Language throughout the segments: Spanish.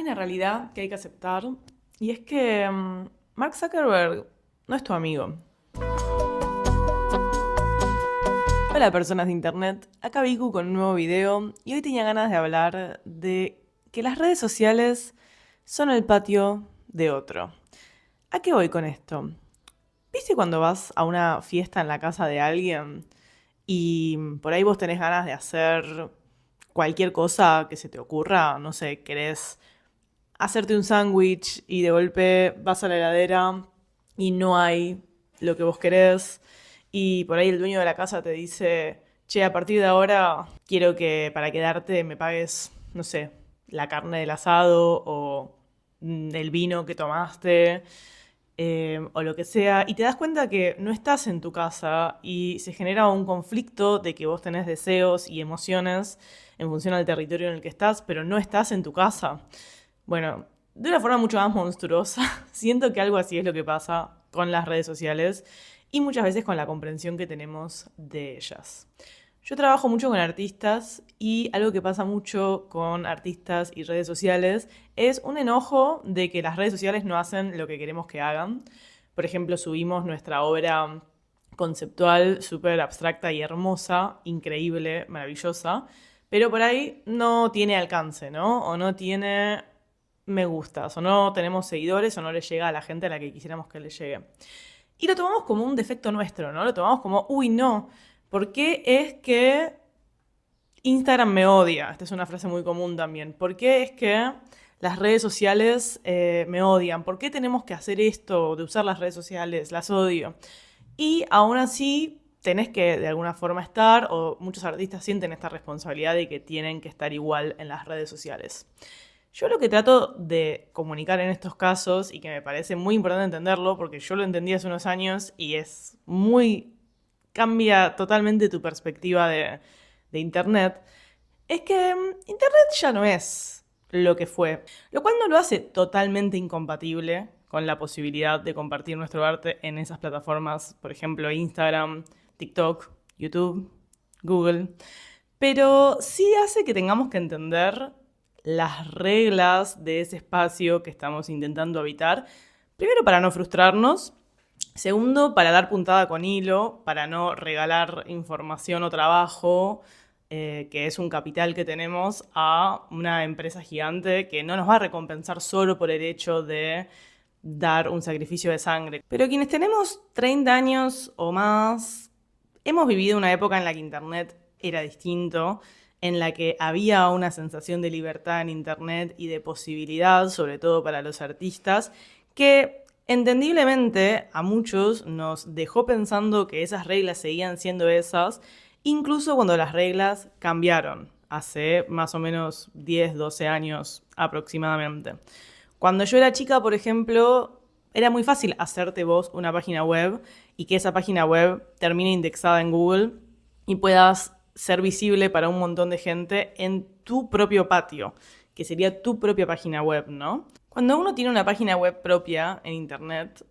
una realidad que hay que aceptar y es que Mark Zuckerberg no es tu amigo. Hola personas de internet, acá Viku con un nuevo video y hoy tenía ganas de hablar de que las redes sociales son el patio de otro. ¿A qué voy con esto? ¿Viste cuando vas a una fiesta en la casa de alguien y por ahí vos tenés ganas de hacer cualquier cosa que se te ocurra? No sé, querés hacerte un sándwich y de golpe vas a la heladera y no hay lo que vos querés y por ahí el dueño de la casa te dice, che, a partir de ahora quiero que para quedarte me pagues, no sé, la carne del asado o el vino que tomaste o lo que sea, y te das cuenta que no estás en tu casa y se genera un conflicto de que vos tenés deseos y emociones en función al territorio en el que estás, pero no estás en tu casa. Bueno, de una forma mucho más monstruosa, siento que algo así es lo que pasa con las redes sociales y muchas veces con la comprensión que tenemos de ellas. Yo trabajo mucho con artistas y algo que pasa mucho con artistas y redes sociales es un enojo de que las redes sociales no hacen lo que queremos que hagan. Por ejemplo, subimos nuestra obra conceptual, súper abstracta y hermosa, increíble, maravillosa, pero por ahí no tiene alcance, ¿no? O no tiene me gustas, o no tenemos seguidores, o no le llega a la gente a la que quisiéramos que le llegue. Y lo tomamos como un defecto nuestro, ¿no? Lo tomamos como, uy, no, ¿por qué es que Instagram me odia? Esta es una frase muy común también. ¿Por qué es que las redes sociales me odian? ¿Por qué tenemos que hacer esto de usar las redes sociales? Las odio. Y aún así tenés que de alguna forma estar, o muchos artistas sienten esta responsabilidad de que tienen que estar igual en las redes sociales. Yo lo que trato de comunicar en estos casos, y que me parece muy importante entenderlo, porque yo lo entendí hace unos años y es muy... cambia totalmente tu perspectiva de Internet, es que Internet ya no es lo que fue, lo cual no lo hace totalmente incompatible con la posibilidad de compartir nuestro arte en esas plataformas, por ejemplo, Instagram, TikTok, YouTube, Google, pero sí hace que tengamos que entender las reglas de ese espacio que estamos intentando habitar. Primero, para no frustrarnos. Segundo, para dar puntada con hilo, para no regalar información o trabajo, que es un capital que tenemos, a una empresa gigante que no nos va a recompensar solo por el hecho de dar un sacrificio de sangre. Pero quienes tenemos 30 años o más, hemos vivido una época en la que Internet era distinto, en la que había una sensación de libertad en Internet y de posibilidad, sobre todo para los artistas, que entendiblemente a muchos nos dejó pensando que esas reglas seguían siendo esas, incluso cuando las reglas cambiaron, hace más o menos 10, 12 años aproximadamente. Cuando yo era chica, por ejemplo, era muy fácil hacerte vos una página web y que esa página web termine indexada en Google y puedas ser visible para un montón de gente en tu propio patio, que sería tu propia página web, ¿no? Cuando uno tiene una página web propia en Internet,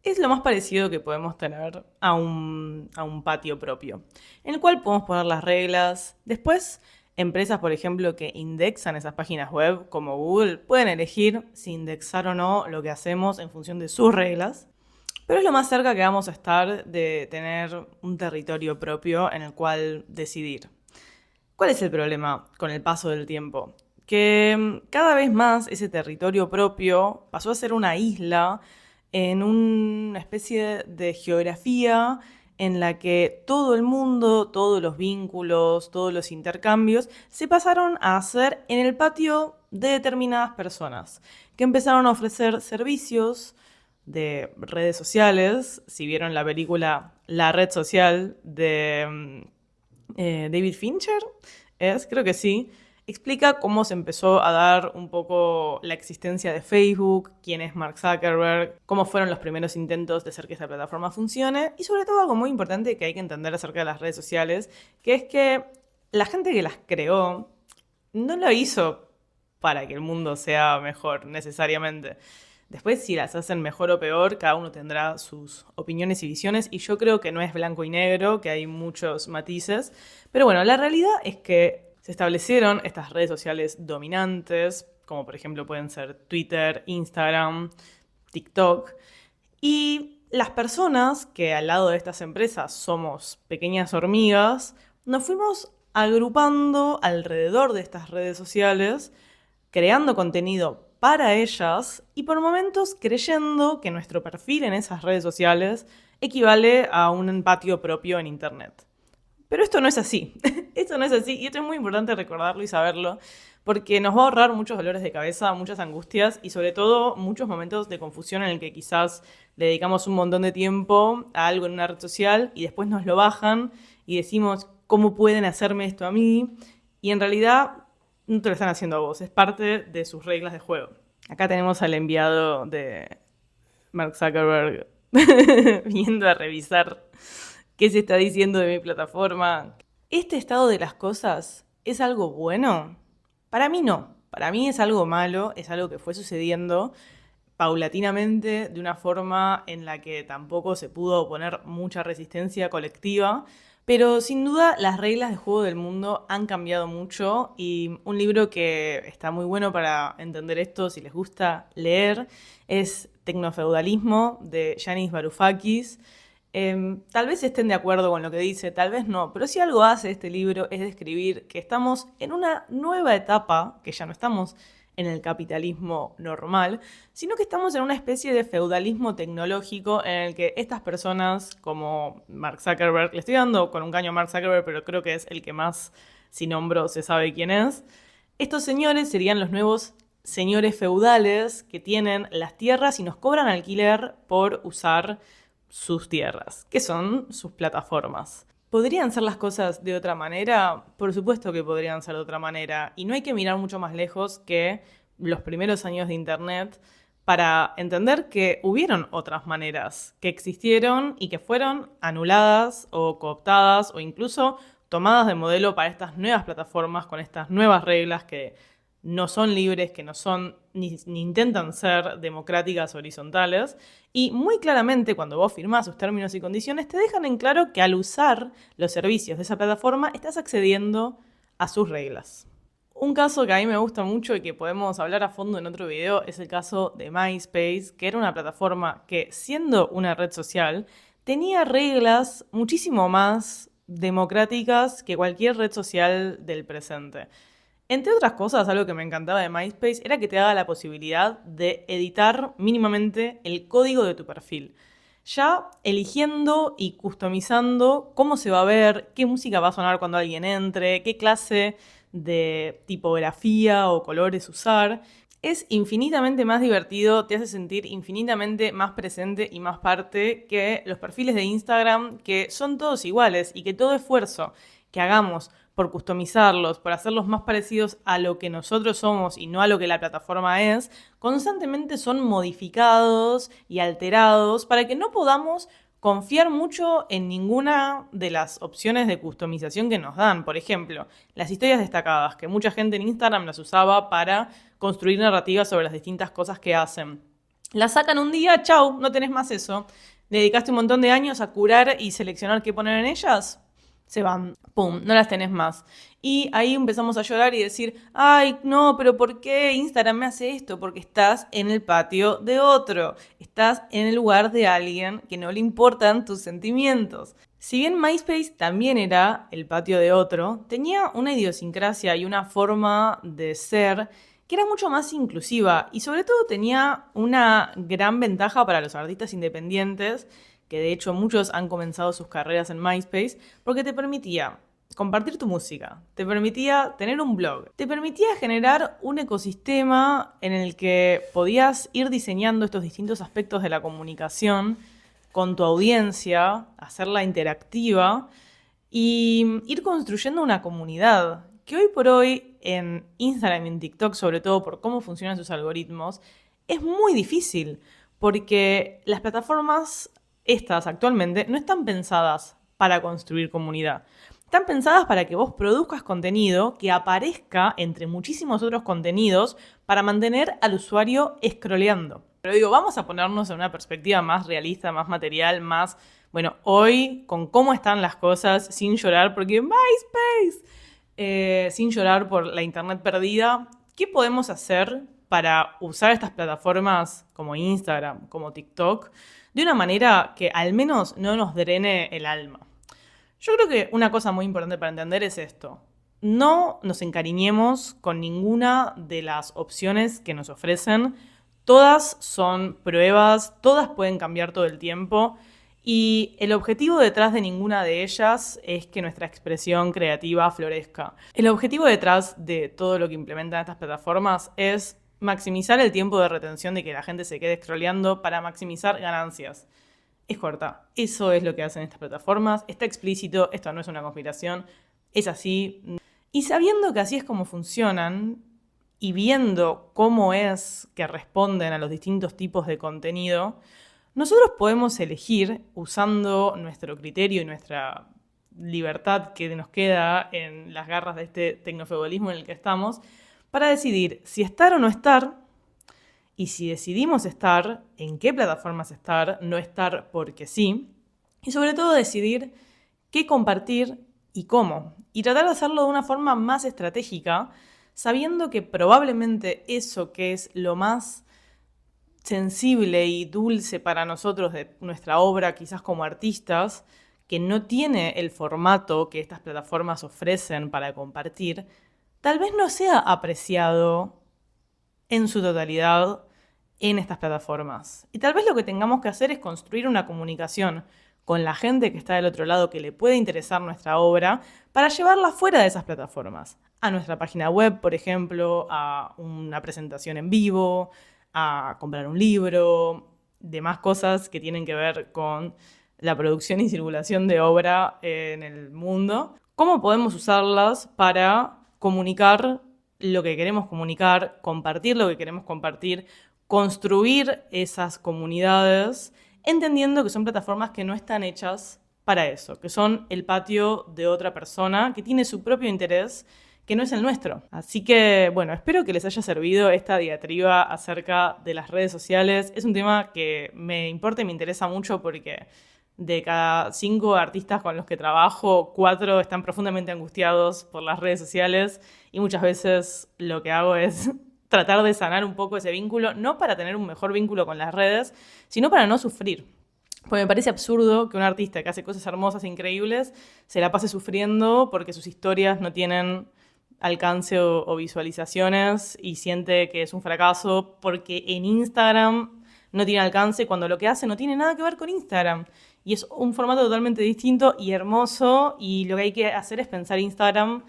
es lo más parecido que podemos tener a un patio propio, en el cual podemos poner las reglas. Después, empresas, por ejemplo, que indexan esas páginas web, como Google, pueden elegir si indexar o no lo que hacemos en función de sus reglas. Pero es lo más cerca que vamos a estar de tener un territorio propio en el cual decidir. ¿Cuál es el problema con el paso del tiempo? Que cada vez más ese territorio propio pasó a ser una isla en una especie de geografía en la que todo el mundo, todos los vínculos, todos los intercambios se pasaron a hacer en el patio de determinadas personas, que empezaron a ofrecer servicios de redes sociales. Si vieron la película La Red Social de David Fincher, creo que sí, explica cómo se empezó a dar un poco la existencia de Facebook, quién es Mark Zuckerberg, cómo fueron los primeros intentos de hacer que esta plataforma funcione y sobre todo algo muy importante que hay que entender acerca de las redes sociales, que es que la gente que las creó no lo hizo para que el mundo sea mejor necesariamente. Después, si las hacen mejor o peor, cada uno tendrá sus opiniones y visiones, y yo creo que no es blanco y negro, que hay muchos matices. Pero bueno, la realidad es que se establecieron estas redes sociales dominantes como por ejemplo pueden ser Twitter, Instagram, TikTok. Y las personas que al lado de estas empresas somos pequeñas hormigas, nos fuimos agrupando alrededor de estas redes sociales, creando contenido para ellas y por momentos creyendo que nuestro perfil en esas redes sociales equivale a un patio propio en Internet. Pero esto no es así. Esto no es así y esto es muy importante recordarlo y saberlo porque nos va a ahorrar muchos dolores de cabeza, muchas angustias y sobre todo muchos momentos de confusión en el que quizás le dedicamos un montón de tiempo a algo en una red social y después nos lo bajan y decimos, ¿cómo pueden hacerme esto a mí? Y en realidad no te lo están haciendo a vos, es parte de sus reglas de juego. Acá tenemos al enviado de Mark Zuckerberg viendo a revisar qué se está diciendo de mi plataforma. ¿Este estado de las cosas es algo bueno? Para mí no. Para mí es algo malo, es algo que fue sucediendo paulatinamente de una forma en la que tampoco se pudo poner mucha resistencia colectiva, pero sin duda las reglas de juego del mundo han cambiado mucho y un libro que está muy bueno para entender esto, si les gusta leer, es Tecnofeudalismo de Yanis Varoufakis. Tal vez estén de acuerdo con lo que dice, tal vez no, pero si algo hace este libro es describir que estamos en una nueva etapa, que ya no estamos en el capitalismo normal, sino que estamos en una especie de feudalismo tecnológico en el que estas personas como Mark Zuckerberg, le estoy dando con un caño a Mark Zuckerberg, pero creo que es el que más, si nombro, se sabe quién es, estos señores serían los nuevos señores feudales que tienen las tierras y nos cobran alquiler por usar sus tierras, que son sus plataformas. ¿Podrían ser las cosas de otra manera? Por supuesto que podrían ser de otra manera. Y no hay que mirar mucho más lejos que los primeros años de Internet para entender que hubieron otras maneras, que existieron y que fueron anuladas o cooptadas o incluso tomadas de modelo para estas nuevas plataformas con estas nuevas reglas que no son libres, que no son ni intentan ser democráticas horizontales. Y muy claramente cuando vos firmás sus términos y condiciones te dejan en claro que al usar los servicios de esa plataforma estás accediendo a sus reglas. Un caso que a mí me gusta mucho y que podemos hablar a fondo en otro video es el caso de MySpace, que era una plataforma que, siendo una red social, tenía reglas muchísimo más democráticas que cualquier red social del presente. Entre otras cosas, algo que me encantaba de MySpace era que te daba la posibilidad de editar mínimamente el código de tu perfil. Ya eligiendo y customizando cómo se va a ver, qué música va a sonar cuando alguien entre, qué clase de tipografía o colores usar. Es infinitamente más divertido, te hace sentir infinitamente más presente y más parte que los perfiles de Instagram, que son todos iguales y que todo esfuerzo que hagamos por customizarlos, por hacerlos más parecidos a lo que nosotros somos y no a lo que la plataforma es, constantemente son modificados y alterados para que no podamos confiar mucho en ninguna de las opciones de customización que nos dan. Por ejemplo, las historias destacadas, que mucha gente en Instagram las usaba para construir narrativas sobre las distintas cosas que hacen. Las sacan un día, chau, no tenés más eso. ¿Le dedicaste un montón de años a curar y seleccionar qué poner en ellas? Se van, pum, no las tenés más. Y ahí empezamos a llorar y decir, ay, no, pero ¿por qué Instagram me hace esto? Porque estás en el patio de otro, estás en el lugar de alguien que no le importan tus sentimientos. Si bien MySpace también era el patio de otro, tenía una idiosincrasia y una forma de ser que era mucho más inclusiva y sobre todo tenía una gran ventaja para los artistas independientes, que de hecho muchos han comenzado sus carreras en MySpace, porque te permitía compartir tu música, te permitía tener un blog, te permitía generar un ecosistema en el que podías ir diseñando estos distintos aspectos de la comunicación con tu audiencia, hacerla interactiva y ir construyendo una comunidad que hoy por hoy en Instagram y en TikTok, sobre todo por cómo funcionan sus algoritmos, es muy difícil porque las plataformas estas actualmente no están pensadas para construir comunidad. Están pensadas para que vos produzcas contenido que aparezca entre muchísimos otros contenidos para mantener al usuario scrolleando. Pero digo, vamos a ponernos en una perspectiva más realista, más material, más, bueno, hoy con cómo están las cosas, sin llorar, porque MySpace, sin llorar por la internet perdida, ¿qué podemos hacer para usar estas plataformas como Instagram, como TikTok, de una manera que al menos no nos drene el alma? Yo creo que una cosa muy importante para entender es esto. No nos encariñemos con ninguna de las opciones que nos ofrecen. Todas son pruebas, todas pueden cambiar todo el tiempo y el objetivo detrás de ninguna de ellas es que nuestra expresión creativa florezca. El objetivo detrás de todo lo que implementan estas plataformas es maximizar el tiempo de retención de que la gente se quede scrolleando para maximizar ganancias. Es corta. Eso es lo que hacen estas plataformas. Está explícito, esto no es una conspiración, es así. Y sabiendo que así es como funcionan y viendo cómo es que responden a los distintos tipos de contenido, nosotros podemos elegir, usando nuestro criterio y nuestra libertad que nos queda en las garras de este tecnofeudalismo en el que estamos, para decidir si estar o no estar. Y si decidimos estar, en qué plataformas estar, no estar porque sí. Y sobre todo decidir qué compartir y cómo. Y tratar de hacerlo de una forma más estratégica, sabiendo que probablemente eso que es lo más sensible y dulce para nosotros de nuestra obra, quizás como artistas, que no tiene el formato que estas plataformas ofrecen para compartir, tal vez no sea apreciado en su totalidad en estas plataformas. Y tal vez lo que tengamos que hacer es construir una comunicación con la gente que está del otro lado que le puede interesar nuestra obra para llevarla fuera de esas plataformas. A nuestra página web, por ejemplo, a una presentación en vivo, a comprar un libro, demás cosas que tienen que ver con la producción y circulación de obra en el mundo. ¿Cómo podemos usarlas para comunicar lo que queremos comunicar, compartir lo que queremos compartir, construir esas comunidades, entendiendo que son plataformas que no están hechas para eso, que son el patio de otra persona que tiene su propio interés, que no es el nuestro? Así que, bueno, espero que les haya servido esta diatriba acerca de las redes sociales. Es un tema que me importa y me interesa mucho porque de cada 5 artistas con los que trabajo, 4 están profundamente angustiados por las redes sociales y muchas veces lo que hago es tratar de sanar un poco ese vínculo, no para tener un mejor vínculo con las redes, sino para no sufrir. Porque me parece absurdo que un artista que hace cosas hermosas e increíbles se la pase sufriendo porque sus historias no tienen alcance o visualizaciones y siente que es un fracaso porque en Instagram no tiene alcance cuando lo que hace no tiene nada que ver con Instagram. Y es un formato totalmente distinto y hermoso y lo que hay que hacer es pensar Instagram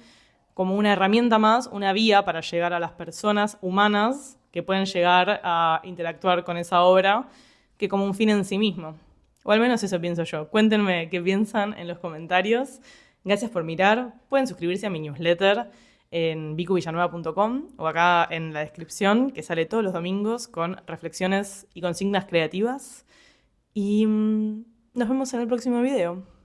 como una herramienta más, una vía para llegar a las personas humanas que pueden llegar a interactuar con esa obra, que como un fin en sí mismo. O al menos eso pienso yo. Cuéntenme qué piensan en los comentarios. Gracias por mirar. Pueden suscribirse a mi newsletter en vicuvillanueva.com o acá en la descripción, que sale todos los domingos con reflexiones y consignas creativas. Y nos vemos en el próximo video.